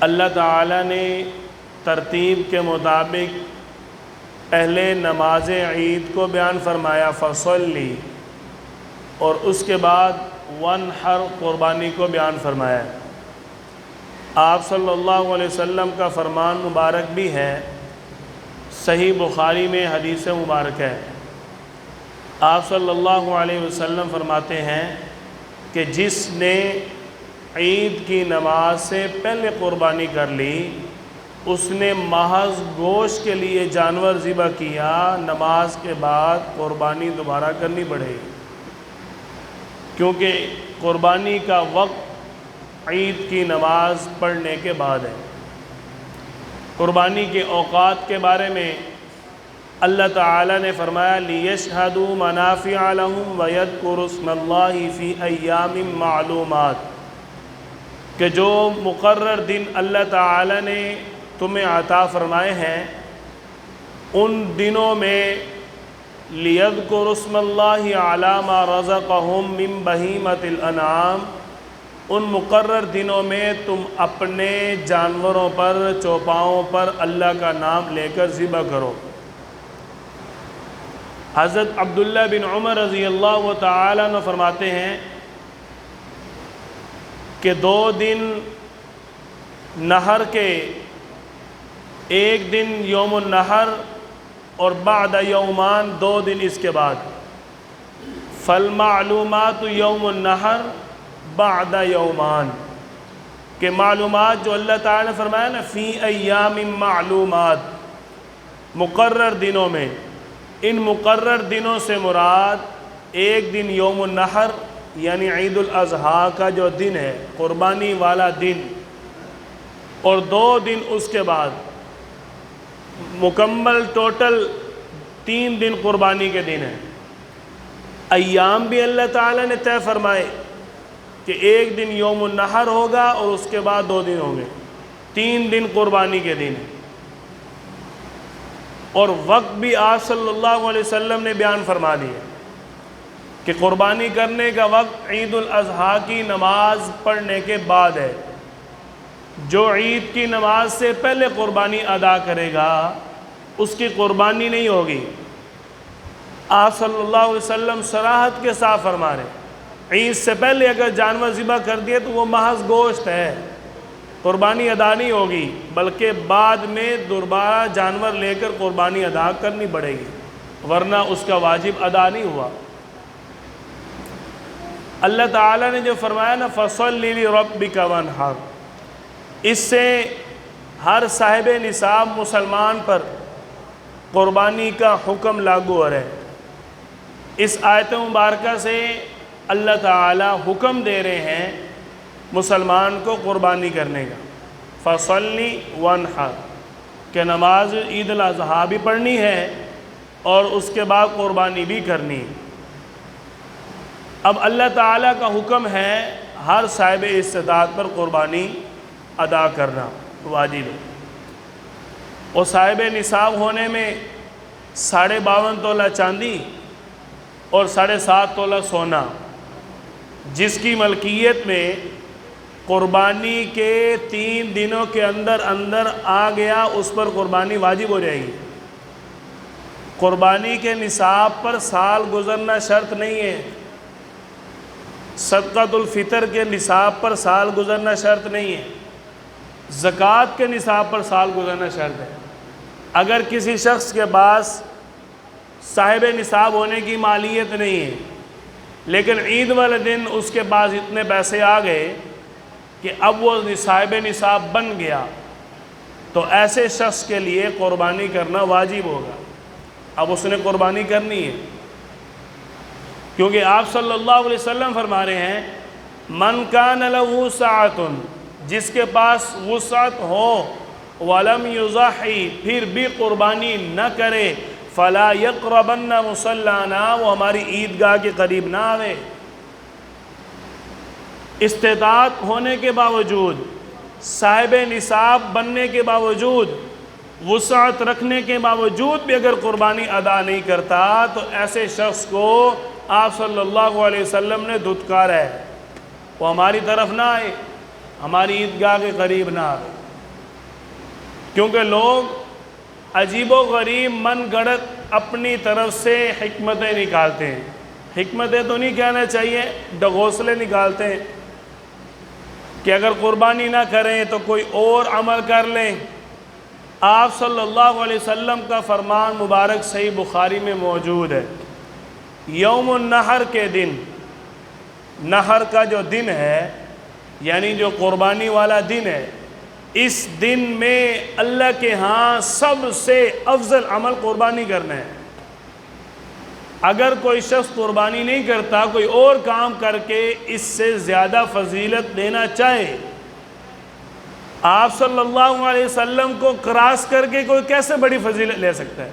اللہ تعالیٰ نے ترتیب کے مطابق پہلے نماز عید کو بیان فرمایا فصلی، اور اس کے بعد وانحر قربانی کو بیان فرمایا۔ آپ صلی اللہ علیہ وسلم کا فرمان مبارک بھی ہے، صحیح بخاری میں حدیث مبارک ہے۔ آپ صلی اللہ علیہ وسلم فرماتے ہیں کہ جس نے عید کی نماز سے پہلے قربانی کر لی، اس نے محض گوشت کے لیے جانور ذبح کیا، نماز کے بعد قربانی دوبارہ کرنی پڑے گی، کیونکہ قربانی کا وقت عید کی نماز پڑھنے کے بعد ہے۔ قربانی کے اوقات کے بارے میں اللہ تعالیٰ نے فرمایا لِيَشْهَدُوا مَنَافِعَ لَهُمْ وَيَذْكُرُوا اسْمَ اللَّهِ فِي أَيَّامٍ مَّعْلُومَاتٍ، کہ جو مقرر دن اللہ تعالیٰ نے تمہیں عطا فرمائے ہیں، ان دنوں میں لِيَذْكُرُوا اسْمَ اللَّهِ عَلَىٰ مَا رَزَقَهُم مِّن بَهِيمَةِ الْأَنْعَامِ، ان مقرر دنوں میں تم اپنے جانوروں پر، چوپاؤں پر اللہ کا نام لے کر ذبح کرو۔ حضرت عبداللہ بن عمر رضی اللہ تعالیٰ عنہ فرماتے ہیں کہ 2 دن نہر کے، ایک دن یوم النہر اور بعد یومان 2 دن اس کے بعد، فالمعلومات یوم النہر بعد یومان، کہ معلومات جو اللہ تعالیٰ نے فرمایا نا فی ایام معلومات، مقرر دنوں میں، ان مقرر دنوں سے مراد ایک دن یوم النحر یعنی عید الاضحیٰ کا جو دن ہے، قربانی والا دن، اور 2 دن اس کے بعد، مکمل ٹوٹل 3 دن قربانی کے دن ہیں۔ ایام بھی اللہ تعالیٰ نے طے فرمائے کہ ایک دن یوم النحر ہوگا اور اس کے بعد 2 دن ہوں گے، 3 دن قربانی کے دن ہیں۔ اور وقت بھی آپ صلی اللہ علیہ وسلم نے بیان فرما دیا کہ قربانی کرنے کا وقت عید الاضحیٰ کی نماز پڑھنے کے بعد ہے۔ جو عید کی نماز سے پہلے قربانی ادا کرے گا اس کی قربانی نہیں ہوگی۔ آپ صلی اللہ علیہ وسلم صراحت کے ساتھ فرما رہے، عید سے پہلے اگر جانور ذبح کر دیے تو وہ محض گوشت ہے، قربانی ادا نہیں ہوگی، بلکہ بعد میں دوبارہ جانور لے کر قربانی ادا کرنی پڑے گی، ورنہ اس کا واجب ادا نہیں ہوا۔ اللہ تعالیٰ نے جو فرمایا نا فَصَلِّ لِرَبِّكَ وَانْحَرْ، اس سے ہر صاحب نصاب مسلمان پر قربانی کا حکم لاگو ہو رہا ہے۔ اس آیت مبارکہ سے اللہ تعالیٰ حکم دے رہے ہیں مسلمان کو قربانی کرنے کا، فَصَلِّ وَانْحَرْ، کہ نماز عید الاضحیٰ بھی پڑھنی ہے اور اس کے بعد قربانی بھی کرنی ہے۔ اب اللہ تعالیٰ کا حکم ہے ہر صاحب استطاعت پر قربانی ادا کرنا واجب ہے، اور صاحب نصاب ہونے میں 52.5 تولہ چاندی اور 7.5 تولہ سونا، جس کی ملکیت میں قربانی کے 3 دنوں کے اندر آ گیا، اس پر قربانی واجب ہو جائے گی۔ قربانی کے نصاب پر سال گزرنا شرط نہیں ہے، صدقۃ الفطر کے نصاب پر سال گزرنا شرط نہیں ہے، زکوٰۃ کے نصاب پر سال گزرنا شرط ہے۔ اگر کسی شخص کے پاس صاحب نصاب ہونے کی مالیت نہیں ہے، لیکن عید والے دن اس کے پاس اتنے پیسے آ گئے کہ اب وہ صاحب نصاب بن گیا، تو ایسے شخص کے لیے قربانی کرنا واجب ہوگا، اب اس نے قربانی کرنی ہے، کیونکہ آپ صلی اللہ علیہ وسلم فرما رہے ہیں من کان لہ سعۃ، جس کے پاس وسعت ہو ولم یضحی، پھر بھی قربانی نہ کرے، فلا یقربن مصلانا، وہ ہماری عیدگاہ کے قریب نہ آوے۔ استطاعت ہونے کے باوجود، صاحب نصاب بننے کے باوجود، وسعت رکھنے کے باوجود بھی اگر قربانی ادا نہیں کرتا تو ایسے شخص کو آپ صلی اللہ علیہ وسلم نے دھتکارا ہے، وہ ہماری طرف نہ آئے، ہماری عیدگاہ کے قریب نہ آئے۔ کیونکہ لوگ عجیب و غریب من گڑت اپنی طرف سے حکمتیں نکالتے ہیں. حکمتیں تو نہیں کہنا چاہیے، ڈگوسلے نکالتے ہیں کہ اگر قربانی نہ کریں تو کوئی اور عمل کر لیں. آپ صلی اللہ علیہ وسلم کا فرمان مبارک صحیح بخاری میں موجود ہے، یوم النحر کے دن، نحر کا جو دن ہے یعنی جو قربانی والا دن ہے، اس دن میں اللہ کے ہاں سب سے افضل عمل قربانی کرنا ہے. اگر کوئی شخص قربانی نہیں کرتا، کوئی اور کام کر کے اس سے زیادہ فضیلت دینا چاہے، آپ صلی اللہ علیہ وسلم کو کراس کر کے کوئی کیسے بڑی فضیلت لے سکتا ہے؟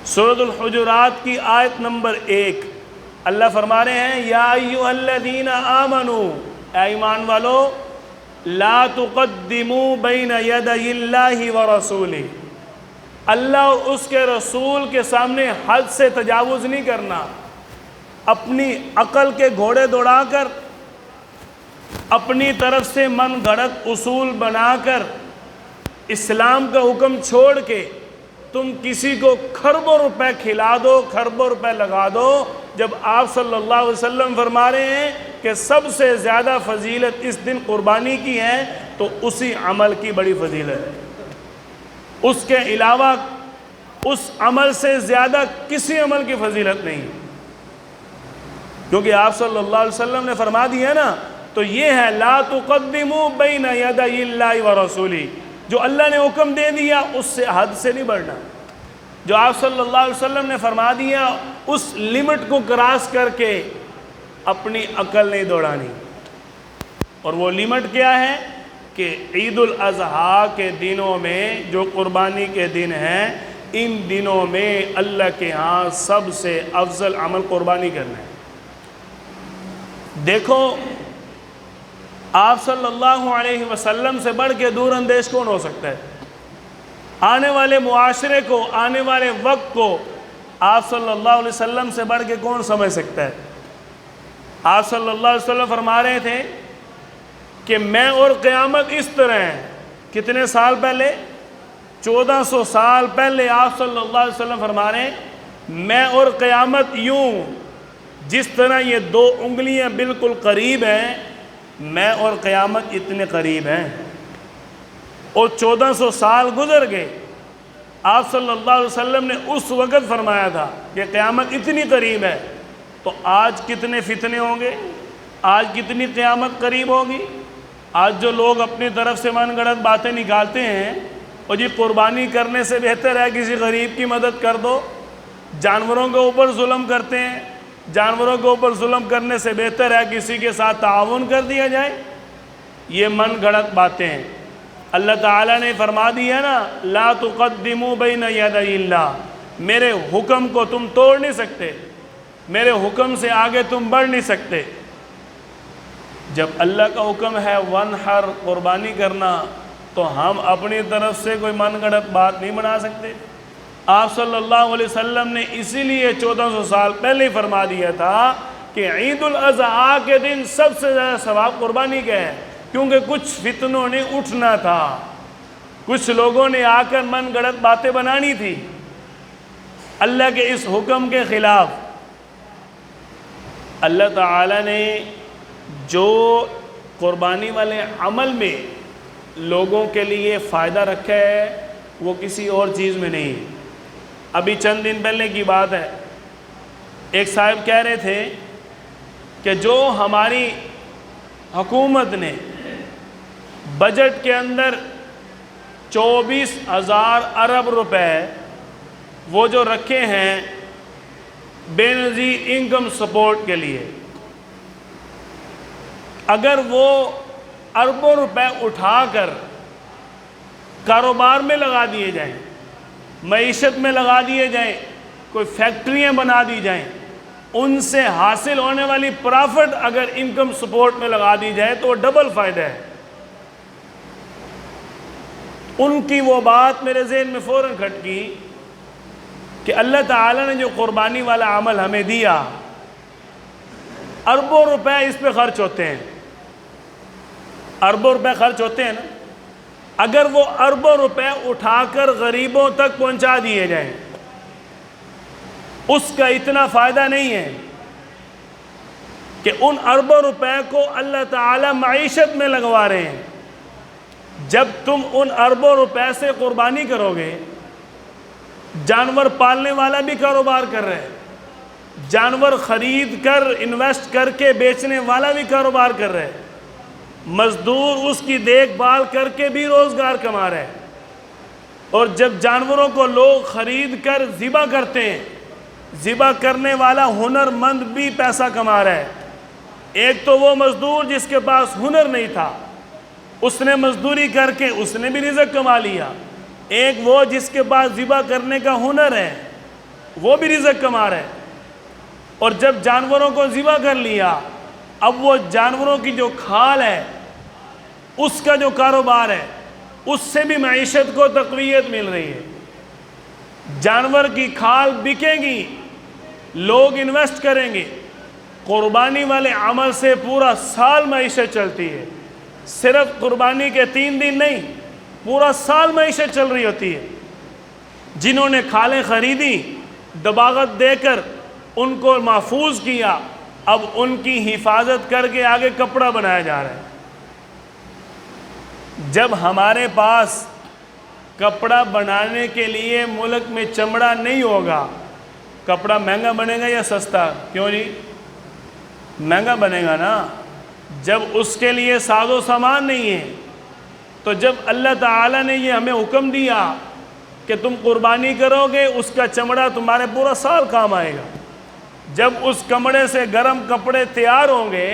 سورۃ الحجرات کی آیت نمبر 1 اللہ فرما رہے ہیں، یا ایھا الذین آمنوا، اے ایمان والو، لا تقدموا بین یدی اللہ ورسولہ، اللہ اور اس کے رسول کے سامنے حد سے تجاوز نہیں کرنا. اپنی عقل کے گھوڑے دوڑا کر، اپنی طرف سے من گھڑت اصول بنا کر، اسلام کا حکم چھوڑ کے تم کسی کو کھربوں روپے کھلا دو، کھربوں روپے لگا دو، جب آپ صلی اللہ علیہ وسلم فرما رہے ہیں کہ سب سے زیادہ فضیلت اس دن قربانی کی ہے، تو اسی عمل کی بڑی فضیلت ہے. اس کے علاوہ اس عمل سے زیادہ کسی عمل کی فضیلت نہیں، کیونکہ آپ صلی اللہ علیہ وسلم نے فرما دیا ہے نا. تو یہ ہے لا تقدموا بین یدی اللہ ورسولہ، جو اللہ نے حکم دے دیا اس سے حد سے نہیں بڑھنا. جو آپ صلی اللہ علیہ وسلم نے فرما دیا اس لمٹ کو کراس کر کے اپنی عقل نہیں دوڑانی. اور وہ لمٹ کیا ہے کہ عید الاضحیٰ کے دنوں میں، جو قربانی کے دن ہیں، ان دنوں میں اللہ کے ہاں سب سے افضل عمل قربانی کرنا ہے. دیکھو آپ صلی اللہ علیہ وسلم سے بڑھ کے دور اندیش کون ہو سکتا ہے؟ آنے والے معاشرے کو، آنے والے وقت کو آپ صلی اللہ علیہ وسلم سے بڑھ کے کون سمجھ سکتا ہے؟ آپ صلی اللہ علیہ وسلم فرما رہے تھے کہ میں اور قیامت اس طرح ہیں. کتنے سال پہلے؟ 1400 سال پہلے آپ صلی اللہ علیہ وسلم فرما رہے ہیں میں اور قیامت یوں، جس طرح یہ 2 انگلیاں بالکل قریب ہیں، میں اور قیامت اتنے قریب ہیں. اور 1400 سال گزر گئے. آپ صلی اللہ علیہ وسلم نے اس وقت فرمایا تھا کہ قیامت اتنی قریب ہے. تو آج کتنے فتنے ہوں گے، آج کتنی قیامت قریب ہوگی. آج جو لوگ اپنی طرف سے من گڑت باتیں نکالتے ہیں، اور جی قربانی کرنے سے بہتر ہے کسی غریب کی مدد کر دو، جانوروں کے اوپر ظلم کرتے ہیں، جانوروں کے اوپر ظلم کرنے سے بہتر ہے کسی کے ساتھ تعاون کر دیا جائے. یہ من گھڑت باتیں ہیں. اللہ تعالیٰ نے فرما دیا نا، لا تقدموا بین یدی اللہ، میرے حکم کو تم توڑ نہیں سکتے، میرے حکم سے آگے تم بڑھ نہیں سکتے. جب اللہ کا حکم ہے ونحر، قربانی کرنا، تو ہم اپنی طرف سے کوئی من گھڑت بات نہیں بنا سکتے. آپ صلی اللہ علیہ وسلم نے اسی لیے 1400 سال پہلے ہی فرما دیا تھا کہ عید الاضحیٰ کے دن سب سے زیادہ ثواب قربانی کا ہے، کیونکہ کچھ فتنوں نے اٹھنا تھا، کچھ لوگوں نے آ کر من گھڑت باتیں بنانی تھی اللہ کے اس حکم کے خلاف. اللہ تعالیٰ نے جو قربانی والے عمل میں لوگوں کے لیے فائدہ رکھا ہے وہ کسی اور چیز میں نہیں. ابھی چند دن پہلے کی بات ہے، ایک صاحب کہہ رہے تھے کہ جو ہماری حکومت نے بجٹ کے اندر 24,000 ارب روپے وہ جو رکھے ہیں بے نظیر انکم سپورٹ کے لیے، اگر وہ اربوں روپے اٹھا کر کاروبار میں لگا دیے جائیں، معیشت میں لگا دیے جائیں، کوئی فیکٹریاں بنا دی جائیں، ان سے حاصل ہونے والی پرافٹ اگر انکم سپورٹ میں لگا دی جائے تو وہ ڈبل فائدہ ہے. ان کی وہ بات میرے ذہن میں فوراً کھٹکی کہ اللہ تعالیٰ نے جو قربانی والا عمل ہمیں دیا، اربوں روپے اس پہ خرچ ہوتے ہیں، اربوں روپے خرچ ہوتے ہیں نا. اگر وہ اربوں روپے اٹھا کر غریبوں تک پہنچا دیے جائیں، اس کا اتنا فائدہ نہیں ہے کہ ان اربوں روپے کو اللہ تعالیٰ معیشت میں لگوا رہے ہیں۔ جب تم ان اربوں روپے سے قربانی کرو گے، جانور پالنے والا بھی کاروبار کر رہے ہیں، جانور خرید کر انویسٹ کر کے بیچنے والا بھی کاروبار کر رہے ہیں، مزدور اس کی دیکھ بھال کر کے بھی روزگار کما رہے ہیں، اور جب جانوروں کو لوگ خرید کر ذبح کرتے ہیں، ذبح کرنے والا ہنر مند بھی پیسہ کما رہا ہے۔ ایک تو وہ مزدور جس کے پاس ہنر نہیں تھا، اس نے مزدوری کر کے اس نے بھی رزق کما لیا، ایک وہ جس کے پاس ذبح کرنے کا ہنر ہے وہ بھی رزق کما رہا ہے۔ اور جب جانوروں کو ذبح کر لیا، اب وہ جانوروں کی جو کھال ہے، اس کا جو کاروبار ہے، اس سے بھی معیشت کو تقویت مل رہی ہے۔ جانور کی کھال بکے گی، لوگ انویسٹ کریں گے، قربانی والے عمل سے پورا سال معیشت چلتی ہے، صرف قربانی کے 3 دن نہیں، پورا سال معیشت چل رہی ہوتی ہے۔ جنہوں نے کھالیں خریدی، دباغت دے کر ان کو محفوظ کیا، اب ان کی حفاظت کر کے آگے کپڑا بنایا جا رہا ہے۔ جب ہمارے پاس کپڑا بنانے کے لیے ملک میں چمڑا نہیں ہوگا، کپڑا مہنگا بنے گا یا سستا؟ کیوں جی؟ مہنگا بنے گا نا۔ جب اس کے لیے ساز و سامان نہیں ہے، تو جب اللہ تعالیٰ نے یہ ہمیں حکم دیا کہ تم قربانی کرو گے، اس کا چمڑا تمہارے پورا سال کام آئے گا۔ جب اس کمڑے سے گرم کپڑے تیار ہوں گے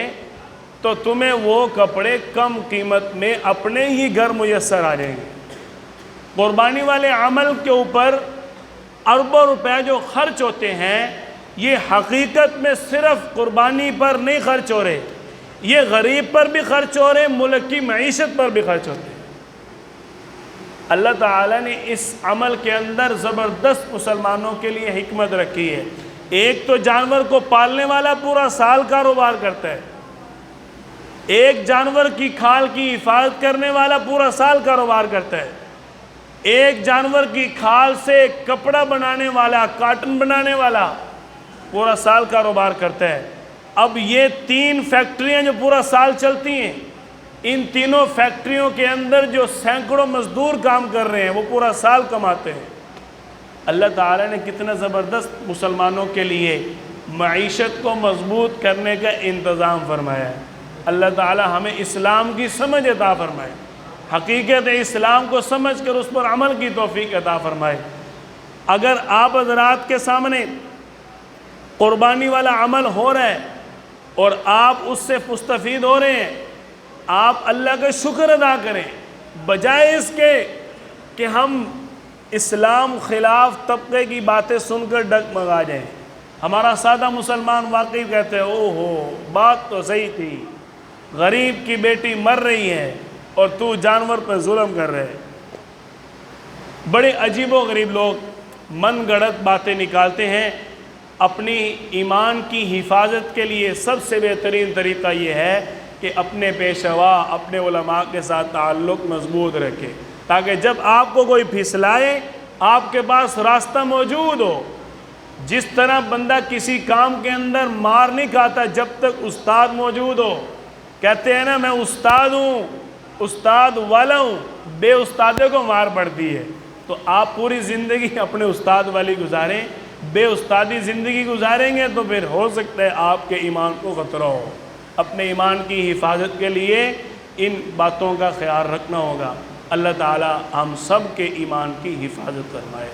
تو تمہیں وہ کپڑے کم قیمت میں اپنے ہی گھر میسر آ جائیں گے۔ قربانی والے عمل کے اوپر اربوں روپے جو خرچ ہوتے ہیں، یہ حقیقت میں صرف قربانی پر نہیں خرچ ہو رہے، یہ غریب پر بھی خرچ ہو رہے، ملک کی معیشت پر بھی خرچ ہوتے ہیں۔ اللہ تعالیٰ نے اس عمل کے اندر زبردست مسلمانوں کے لیے حکمت رکھی ہے۔ ایک تو جانور کو پالنے والا پورا سال کاروبار کرتا ہے، ایک جانور کی کھال کی حفاظت کرنے والا پورا سال کاروبار کرتا ہے، ایک جانور کی کھال سے کپڑا بنانے والا، کاٹن بنانے والا پورا سال کاروبار کرتا ہے۔ اب یہ 3 فیکٹریاں جو پورا سال چلتی ہیں، ان تینوں فیکٹریوں کے اندر جو سینکڑوں مزدور کام کر رہے ہیں، وہ پورا سال کماتے ہیں۔ اللہ تعالیٰ نے کتنا زبردست مسلمانوں کے لیے معیشت کو مضبوط کرنے کا انتظام فرمایا ہے۔ اللہ تعالیٰ ہمیں اسلام کی سمجھ عطا فرمائے، حقیقت اسلام کو سمجھ کر اس پر عمل کی توفیق عطا فرمائے۔ اگر آپ حضرات کے سامنے قربانی والا عمل ہو رہا ہے اور آپ اس سے مستفید ہو رہے ہیں، آپ اللہ کا شکر ادا کریں، بجائے اس کے کہ ہم اسلام خلاف طبقے کی باتیں سن کر ڈگمگا جائیں۔ ہمارا سادہ مسلمان واقعی کہتے ہیں، او ہو بات تو صحیح تھی، غریب کی بیٹی مر رہی ہے اور تو جانور پر ظلم کر رہے۔ بڑے عجیب و غریب لوگ من گڑت باتیں نکالتے ہیں۔ اپنی ایمان کی حفاظت کے لیے سب سے بہترین طریقہ یہ ہے کہ اپنے پیشوا، اپنے علماء کے ساتھ تعلق مضبوط رکھیں، تاکہ جب آپ کو کوئی پھسلائے آپ کے پاس راستہ موجود ہو۔ جس طرح بندہ کسی کام کے اندر مار نہیں کھاتا جب تک استاد موجود ہو، کہتے ہیں نا میں استاد ہوں، استاد والا ہوں، بے استادے کو مار پڑتی ہے۔ تو آپ پوری زندگی اپنے استاد والی گزاریں، بے استادی زندگی گزاریں گے تو پھر ہو سکتا ہے آپ کے ایمان کو خطرہ ہو۔ اپنے ایمان کی حفاظت کے لیے ان باتوں کا خیال رکھنا ہوگا۔ اللہ تعالی ہم سب کے ایمان کی حفاظت فرمائے۔